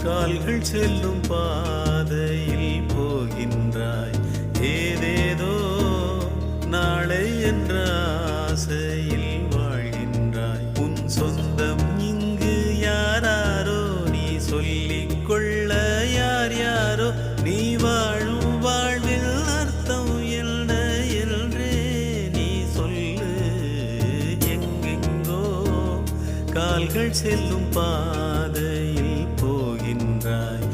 கால்கள் செல்லும் பாதையில் போகின்றாய். ஏதேதோ நாளை என்ற ஆசையில் வாழ்கின்றாய். உன் சொந்தம் இங்கு யாராரோ, நீ சொல்லிக் கொள்ள யார் யாரோ. நீ வாழும் வாழ்வில் அர்த்தம் என்ன என்றே நீ சொல்லு. எங்கெங்கோ கால்கள் செல்லும் பாதையில் போகின்றாய்.